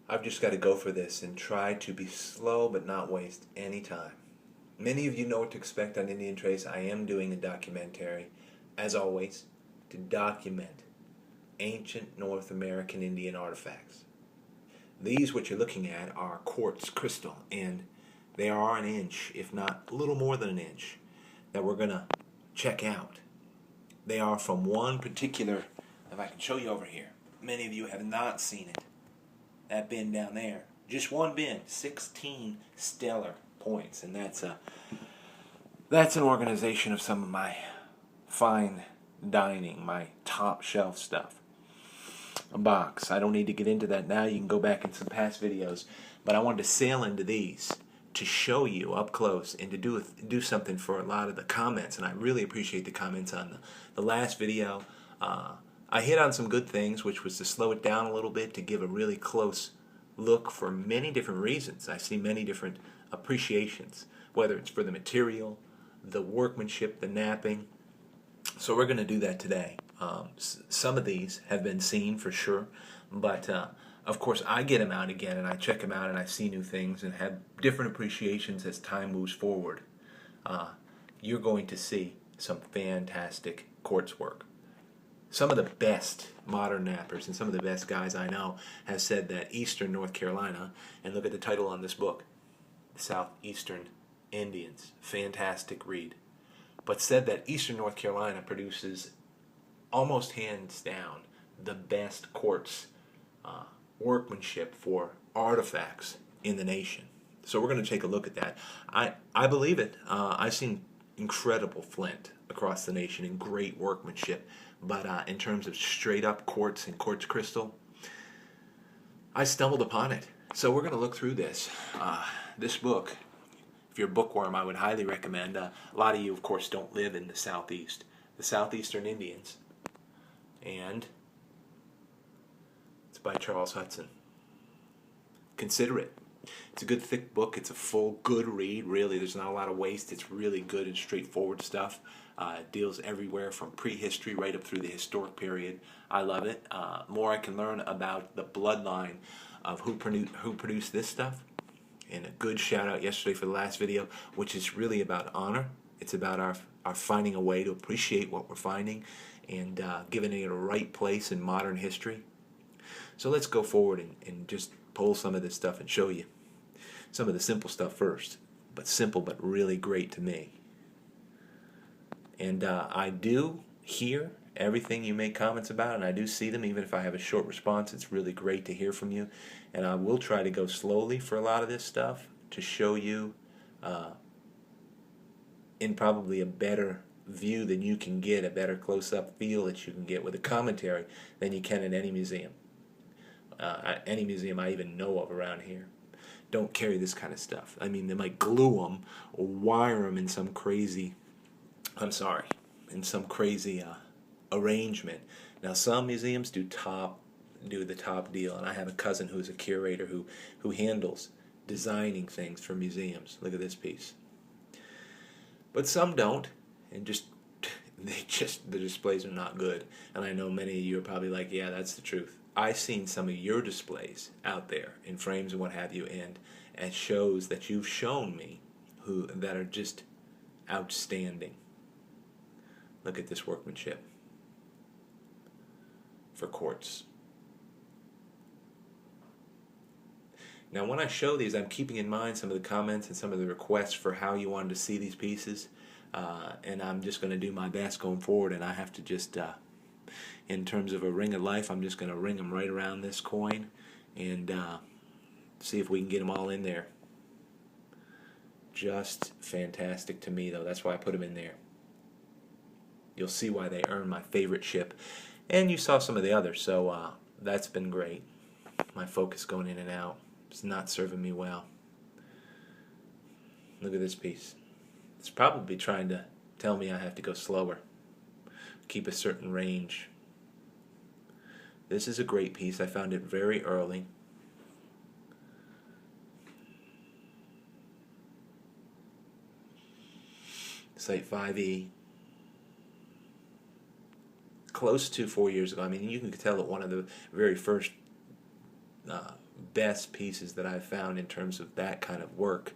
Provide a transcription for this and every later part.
I've just got to go for this and try to be slow but not waste any time. Many of you know what to expect on Indian Trace. I am doing a documentary, as always, to document ancient North American Indian artifacts. These, what you're looking at, are quartz crystal, and they are an inch, if not a little more than an inch, that we're going to check out. They are from one particular, if I can show you over here. Many of you have not seen it. That bin down there, just one bin, 16 stellar points, and that's an organization of some of my fine dining, my top shelf stuff. A box. I don't need to get into that now. You can go back in some past videos, but I wanted to sail into these to show you up close and to do something for a lot of the comments, and I really appreciate the comments on the last video. I hit on some good things, which was to slow it down a little bit, to give a really close look for many different reasons. I see many different appreciations, whether it's for the material, the workmanship, the napping. So we're going to do that today. Some of these have been seen for sure, but of course I get them out again and I check them out and I see new things and have different appreciations as time moves forward. You're going to see some fantastic quartz work. Some of the best modern nappers and some of the best guys I know have said that Eastern North Carolina, and look at the title on this book, Southeastern Indians, fantastic read, but said that Eastern North Carolina produces almost hands down the best quartz workmanship for artifacts in the nation. So we're going to take a look at that. I believe it. I've seen incredible flint across the nation and great workmanship, but in terms of straight up quartz and quartz crystal, I stumbled upon it. So we're going to look through this. This book, if you're a bookworm, I would highly recommend. A lot of you, of course, don't live in the Southeast. The Southeastern Indians, and it's by Charles Hudson. Consider it. It's a good thick book. It's a full good read. Really, there's not a lot of waste. It's really good and straightforward stuff. It deals everywhere from prehistory right up through the historic period. I love it. More I can learn about the bloodline of who produced this stuff. And a good shout out yesterday for the last video, which is really about honor. It's about our finding a way to appreciate what we're finding and giving it a right place in modern history. So let's go forward and just pull some of this stuff and show you some of the simple stuff first. But simple, but really great to me. And I do hear everything you make comments about, and I do see them, even if I have a short response. It's really great to hear from you. And I will try to go slowly for a lot of this stuff to show you in probably a better view than you can get, a better close-up feel that you can get with a commentary than you can in any museum. Any museum I even know of around here don't carry this kind of stuff. I mean, they might glue them or wire them in some crazy, arrangement. Now, some museums do the top deal, and I have a cousin who's a curator who handles designing things for museums. Look at this piece. But some don't, and the displays are not good. And I know many of you are probably like, yeah, that's the truth. I've seen some of your displays out there in frames and what have you, and at shows that you've shown me that are just outstanding. Look at this workmanship for quartz. Now, when I show these, I'm keeping in mind some of the comments and some of the requests for how you wanted to see these pieces, and I'm just going to do my best going forward, and I have to just, in terms of a ring of life, I'm just going to ring them right around this coin and see if we can get them all in there. Just fantastic to me, though. That's why I put them in there. You'll see why they earn my favorite ship. And you saw some of the others, so that's been great. My focus going in and out is not serving me well. Look at this piece. It's probably trying to tell me I have to go slower, keep a certain range. This is a great piece. I found it very early. Site 5E. Close to 4 years ago. I mean, you can tell that one of the very first best pieces that I've found in terms of that kind of work,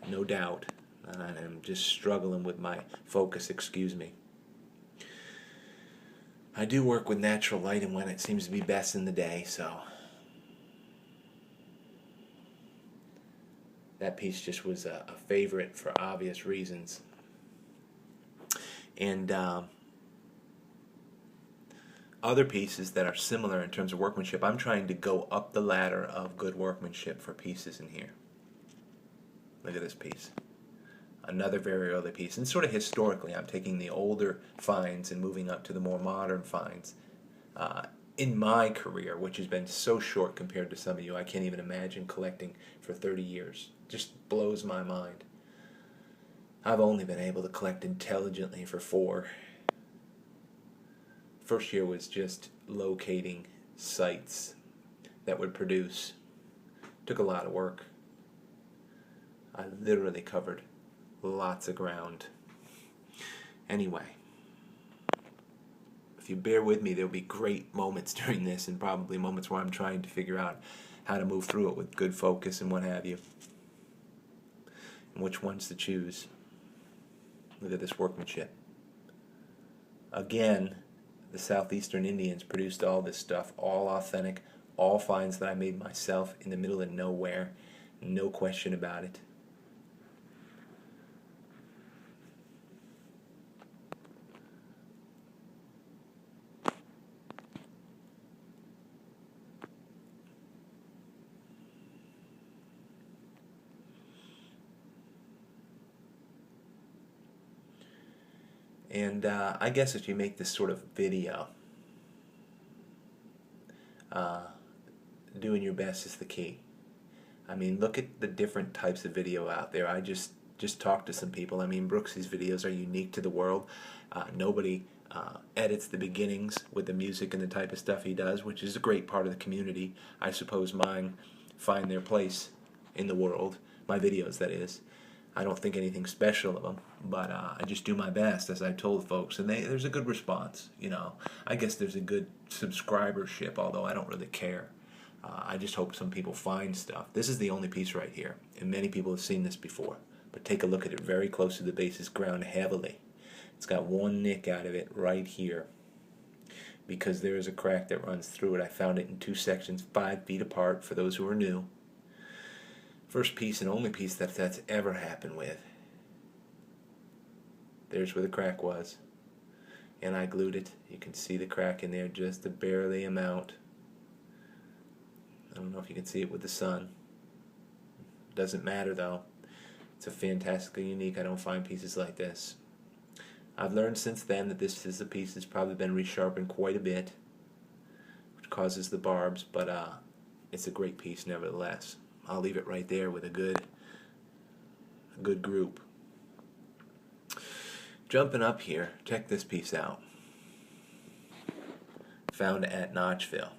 no doubt. I'm just struggling with my focus, excuse me. I do work with natural light and when it seems to be best in the day, so that piece just was a favorite for obvious reasons. And other pieces that are similar in terms of workmanship, I'm trying to go up the ladder of good workmanship for pieces in here. Look at this piece. Another very early piece. And sort of historically, I'm taking the older finds and moving up to the more modern finds. In my career, which has been so short compared to some of you, I can't even imagine collecting for 30 years. Just blows my mind. I've only been able to collect intelligently for 4. First year was just locating sites that would produce. Took a lot of work. I literally covered lots of ground. Anyway, if you bear with me, there'll be great moments during this and probably moments where I'm trying to figure out how to move through it with good focus and what have you. And which ones to choose. Look at this workmanship. Again, the southeastern Indians produced all this stuff, all authentic, all finds that I made myself in the middle of nowhere, no question about it. And I guess if you make this sort of video, doing your best is the key. I mean, look at the different types of video out there. I just talked to some people. I mean, Brooksy's videos are unique to the world. Nobody edits the beginnings with the music and the type of stuff he does, which is a great part of the community. I suppose mine find their place in the world. My videos, that is. I don't think anything special of them, but I just do my best, as I've told folks, and there's a good response. You know, I guess there's a good subscribership, although I don't really care. I just hope some people find stuff. This is the only piece right here, and many people have seen this before, but take a look at it very close to the base. It's ground heavily. It's got one nick out of it right here, because there is a crack that runs through it. I found it in 2 sections, 5 feet apart, for those who are new. First piece and only piece that's ever happened with. There's where the crack was. And I glued it. You can see the crack in there, just a barely amount. I don't know if you can see it with the sun. Doesn't matter though. It's a fantastically unique. I don't find pieces like this. I've learned since then that this is a piece that's probably been resharpened quite a bit, which causes the barbs, but it's a great piece nevertheless. I'll leave it right there with a good group. Jumping up here, check this piece out. Found at Notchville.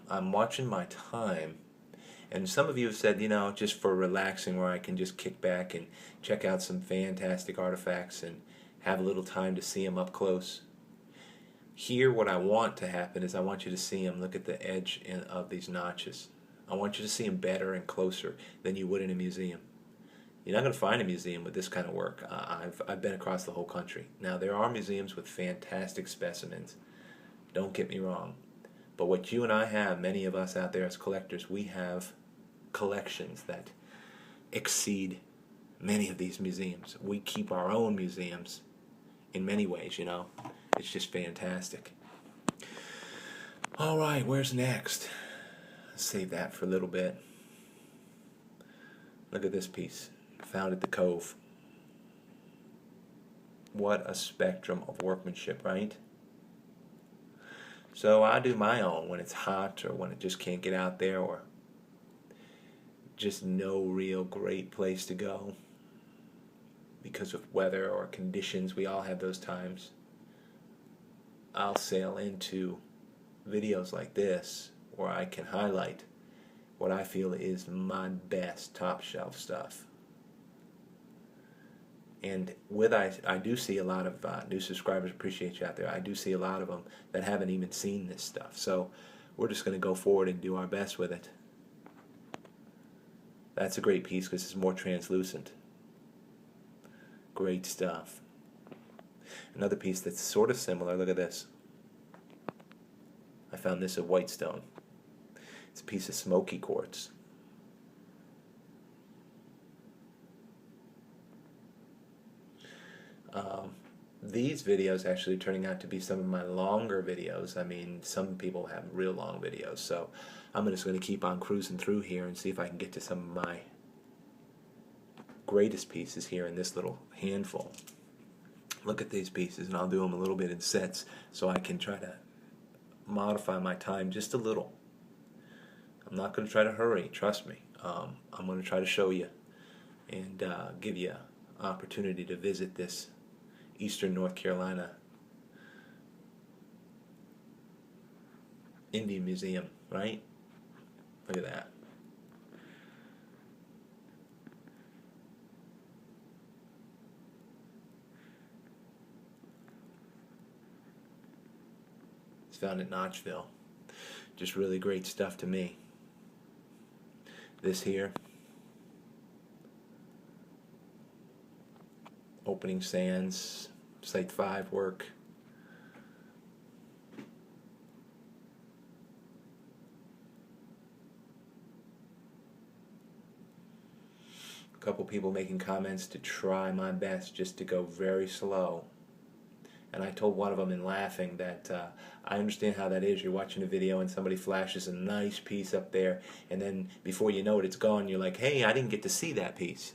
I'm watching my time, and some of you have said, you know, just for relaxing, where I can just kick back and check out some fantastic artifacts and have a little time to see them up close. Here, what I want to happen is I want you to see them. Look at the edge of these notches. I want you to see them better and closer than you would in a museum. You're not going to find a museum with this kind of work. I've been across the whole country. Now, there are museums with fantastic specimens. Don't get me wrong. But what you and I have, many of us out there as collectors, we have collections that exceed many of these museums. We keep our own museums in many ways, you know. It's just fantastic. All right, where's next? Let's save that for a little bit. Look at this piece. Found at the Cove. What a spectrum of workmanship, right? So I do my own when it's hot or when it just can't get out there or just no real great place to go because of weather or conditions. We all have those times. I'll sail into videos like this where I can highlight what I feel is my best top shelf stuff. And I do see a lot of new subscribers, appreciate you out there. I do see a lot of them that haven't even seen this stuff. So we're just going to go forward and do our best with it. That's a great piece because it's more translucent. Great stuff. Another piece that's sort of similar, look at this. I found this at Whitestone. It's a piece of smoky quartz. These videos actually are turning out to be some of my longer videos. I mean, some people have real long videos, so I'm just going to keep on cruising through here and see if I can get to some of my greatest pieces here in this little handful. Look at these pieces, and I'll do them a little bit in sets so I can try to modify my time just a little. I'm not going to try to hurry, trust me. I'm going to try to show you and give you an opportunity to visit this Eastern North Carolina Indian Museum, right? Look at that. It's found at Notchville. Just really great stuff to me. This here, opening sands, Site 5 work. A couple people making comments to try my best just to go very slow. And I told one of them in laughing that I understand how that is. You're watching a video and somebody flashes a nice piece up there, and then before you know it, it's gone. You're like, hey, I didn't get to see that piece.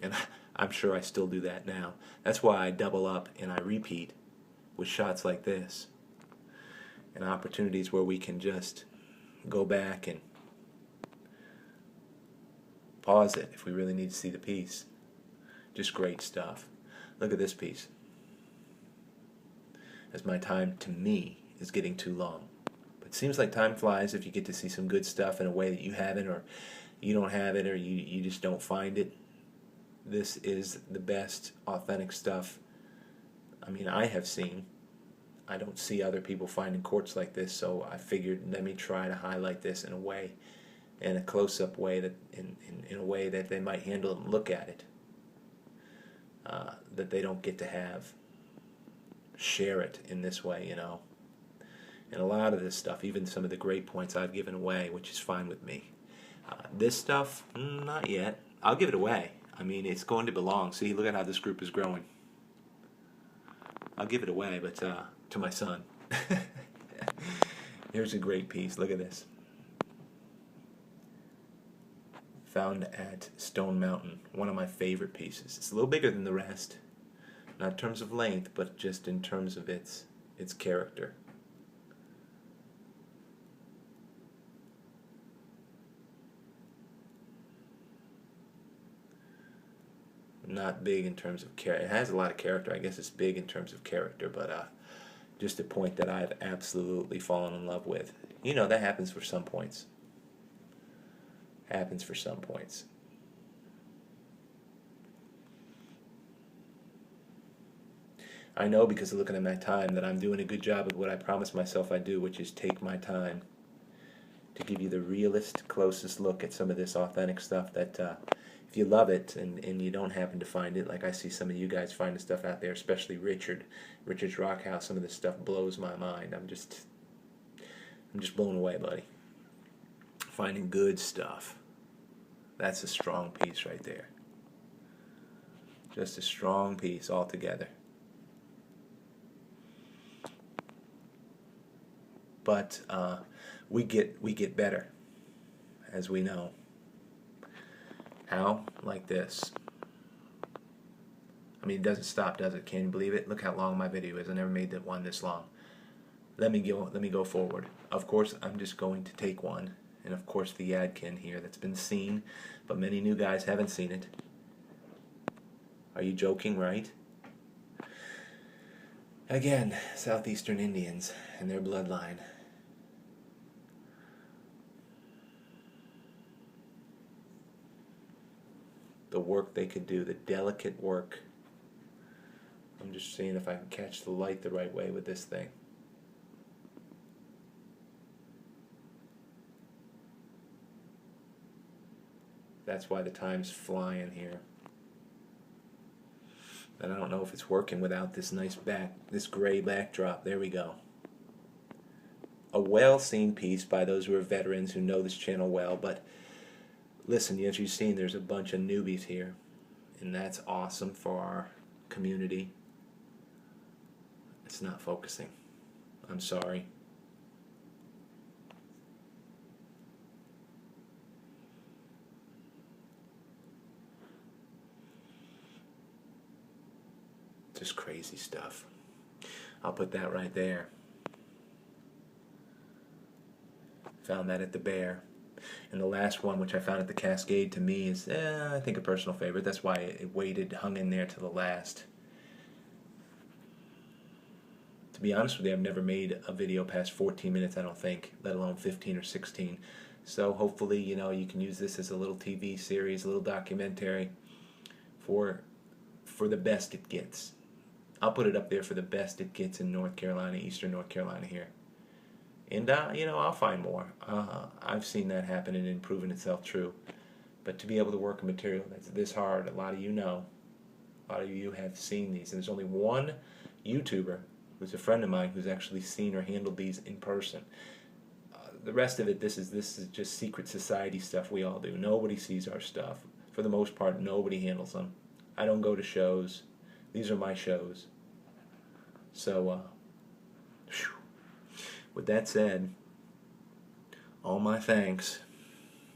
And I'm sure I still do that now. That's why I double up and I repeat with shots like this. And opportunities where we can just go back and pause it if we really need to see the piece. Just great stuff. Look at this piece. As my time, to me, is getting too long. But it seems like time flies if you get to see some good stuff in a way that you haven't, or you don't have it, or you just don't find it. This is the best authentic stuff I mean I have seen. I don't see other people finding quartz like this, so I figured let me try to highlight this in a way, in a close-up way, that in a way that they might handle it and look at it, that they don't get to have. Share it in this way, you know. And a lot of this stuff, even some of the great points I've given away, which is fine with me. This stuff, not yet. I'll give it away. I mean, it's going to belong. See, look at how this group is growing. I'll give it away, but to my son. Here's a great piece. Look at this. Found at Stone Mountain. One of my favorite pieces. It's a little bigger than the rest. Not in terms of length, but just in terms of its character. Not big in terms of character. It has a lot of character. I guess it's big in terms of character, but just a point that I've absolutely fallen in love with. You know, that happens for some points. Happens for some points. I know because of looking at my time that I'm doing a good job of what I promised myself I'd do, which is take my time to give you the realest, closest look at some of this authentic stuff that if you love it and you don't happen to find it, like I see some of you guys finding stuff out there, especially Richard's Rock House, some of this stuff blows my mind. I'm just blown away, buddy. Finding good stuff. That's a strong piece right there. Just a strong piece altogether. But we get better, as we know. How? Like this. I mean, it doesn't stop, does it? Can you believe it? Look how long my video is. I never made that one this long. Let me go forward. Of course, I'm just going to take one, and of course the Yadkin here that's been seen, but many new guys haven't seen it. Are you joking, right? Again, Southeastern Indians and their bloodline. The work they could do, the delicate work I'm just seeing if I can catch the light the right way with this thing. That's why the time's flying here. And I don't know if it's working without this this gray backdrop. There we go. A well-seen piece by those who are veterans who know this channel well, but listen, as you've seen, there's a bunch of newbies here, and that's awesome for our community. It's not focusing. I'm sorry. Just crazy stuff. I'll put that right there. Found that at the Bear. And the last one, which I found at the Cascade, to me is, I think, a personal favorite. That's why it waited, hung in there to the last. To be honest with you, I've never made a video past 14 minutes, I don't think, let alone 15 or 16. So hopefully, you know, you can use this as a little TV series, a little documentary for the best it gets. I'll put it up there for the best it gets in North Carolina, Eastern North Carolina here. And, you know, I'll find more. I've seen that happen and it proven itself true. But to be able to work a material that's this hard, a lot of you know, a lot of you have seen these. And there's only one YouTuber who's a friend of mine who's actually seen or handled these in person. The rest of it, this is just secret society stuff we all do. Nobody sees our stuff. For the most part, nobody handles them. I don't go to shows. These are my shows. So, with that said, all my thanks.